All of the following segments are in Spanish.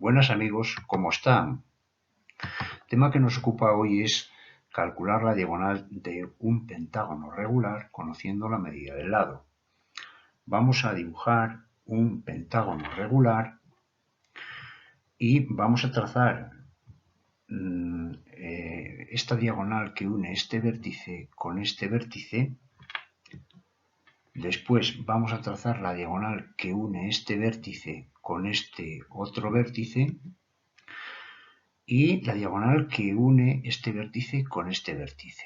Buenas amigos, ¿cómo están? El tema que nos ocupa hoy es calcular la diagonal de un pentágono regular conociendo la medida del lado. Vamos a dibujar un pentágono regular y vamos a trazar esta diagonal que une este vértice con este vértice. Después vamos a trazar la diagonal que une este vértice con este otro vértice y la diagonal que une este vértice con este vértice.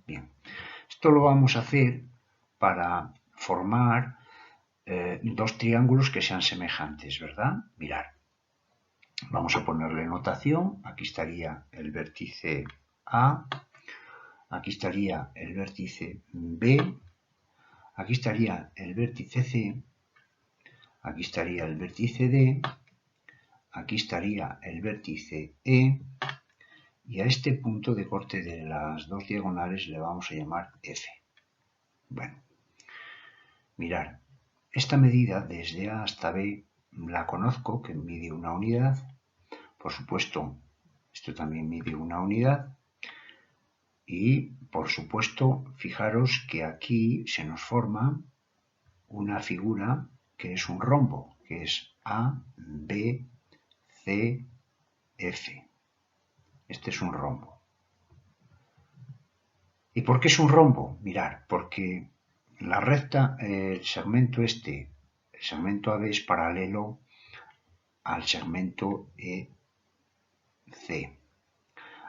Bien, esto lo vamos a hacer para formar dos triángulos que sean semejantes, ¿verdad? Mirad, vamos a ponerle notación. Aquí estaría el vértice A, aquí estaría el vértice B, aquí estaría el vértice C, aquí estaría el vértice D, aquí estaría el vértice E, y a este punto de corte de las dos diagonales le vamos a llamar F. Bueno, mirad, esta medida desde A hasta B la conozco, que mide una unidad. Por supuesto, esto también mide una unidad. Y, por supuesto, fijaros que aquí se nos forma una figura que es un rombo, que es A, B, C, F. Este es un rombo. ¿Y por qué es un rombo? Mirad, porque la recta, el segmento este, el segmento AB es paralelo al segmento EC.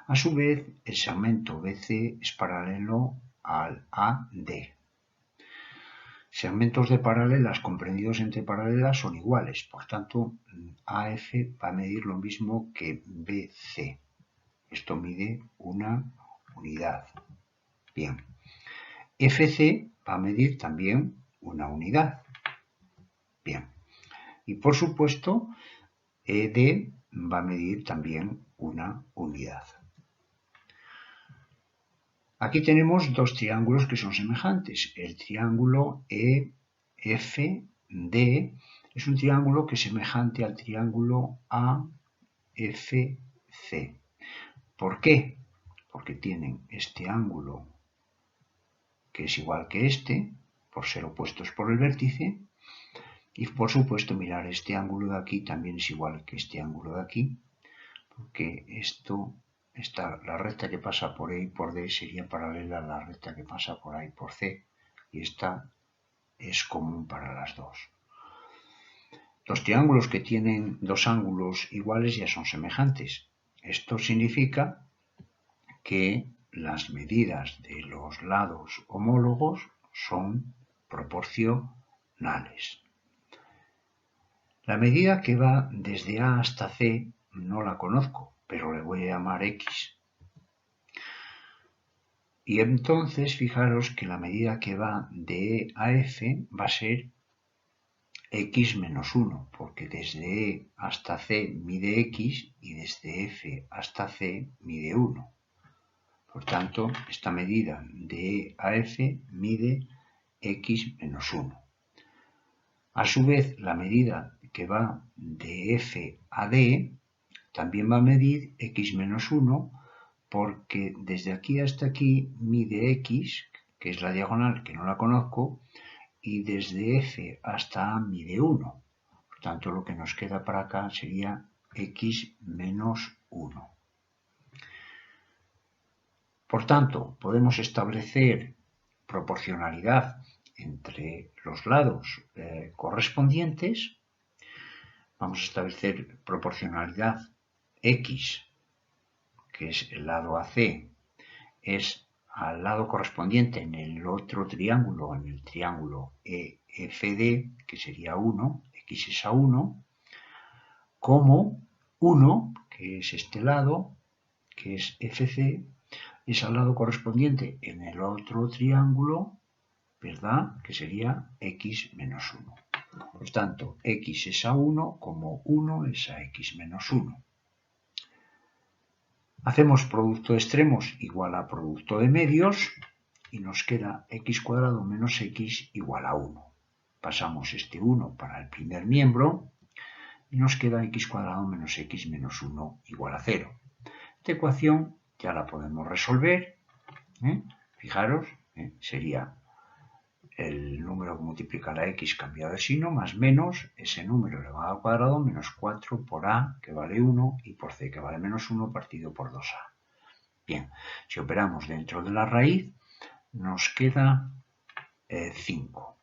A su vez, el segmento BC es paralelo al AD. Segmentos de paralelas comprendidos entre paralelas son iguales, por tanto, AF va a medir lo mismo que BC. Esto mide una unidad. Bien. FC va a medir también una unidad. Bien. Y por supuesto, ED va a medir también una unidad. Aquí tenemos dos triángulos que son semejantes. El triángulo EFD es un triángulo que es semejante al triángulo AFC. ¿Por qué? Porque tienen este ángulo que es igual que este, por ser opuestos por el vértice, y por supuesto mirar este ángulo de aquí también es igual que este ángulo de aquí, porque la recta que pasa por E y por D sería paralela a la recta que pasa por A y por C, y esta es común para las dos. Los triángulos que tienen dos ángulos iguales ya son semejantes. Esto significa que las medidas de los lados homólogos son proporcionales. La medida que va desde A hasta C no la conozco, pero le voy a llamar X. Y entonces fijaros que la medida que va de E a F va a ser X menos 1, porque desde E hasta C mide X y desde F hasta C mide 1. Por tanto, esta medida de E a F mide X menos 1. A su vez, la medida que va de F a D también va a medir X menos 1, porque desde aquí hasta aquí mide X, que es la diagonal que no la conozco, y desde F hasta A mide 1. Por tanto, lo que nos queda para acá sería X menos 1. Por tanto, podemos establecer proporcionalidad entre los lados correspondientes. Vamos a establecer proporcionalidad X, que es el lado AC, es al lado correspondiente en el otro triángulo, en el triángulo EFD, que sería 1, X es a 1, como 1, que es este lado, que es FC, es al lado correspondiente en el otro triángulo, ¿verdad? Que sería X menos 1. Por tanto, X es a 1 como 1 es a X menos 1. Hacemos producto de extremos igual a producto de medios y nos queda x cuadrado menos x igual a 1. Pasamos este 1 para el primer miembro y nos queda x cuadrado menos x menos 1 igual a 0. Esta ecuación ya la podemos resolver. Fijaros, sería el número que multiplica la x cambiado de signo más menos ese número elevado al cuadrado menos 4 por a, que vale 1, y por c, que vale menos 1, partido por 2a. Bien, si operamos dentro de la raíz, nos queda 5.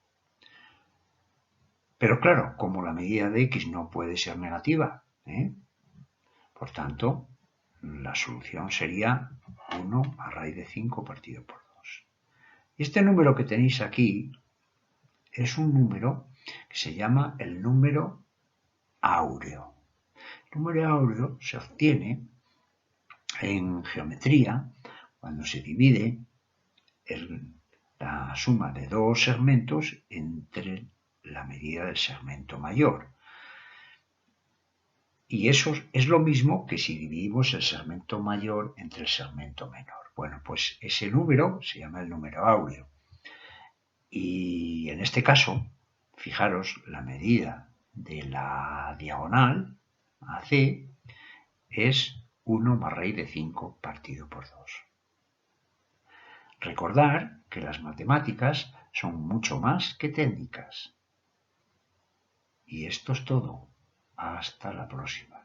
Pero claro, como la medida de x no puede ser negativa, por tanto, la solución sería 1 a raíz de 5 partido por 2. Y este número que tenéis aquí es un número que se llama el número áureo. El número áureo se obtiene en geometría cuando se divide la suma de dos segmentos entre la medida del segmento mayor. Y eso es lo mismo que si dividimos el segmento mayor entre el segmento menor. Bueno, pues ese número se llama el número áureo. Y en este caso, fijaros, la medida de la diagonal AC es 1 más raíz de 5 partido por 2. Recordar que las matemáticas son mucho más que técnicas. Y esto es todo. Hasta la próxima.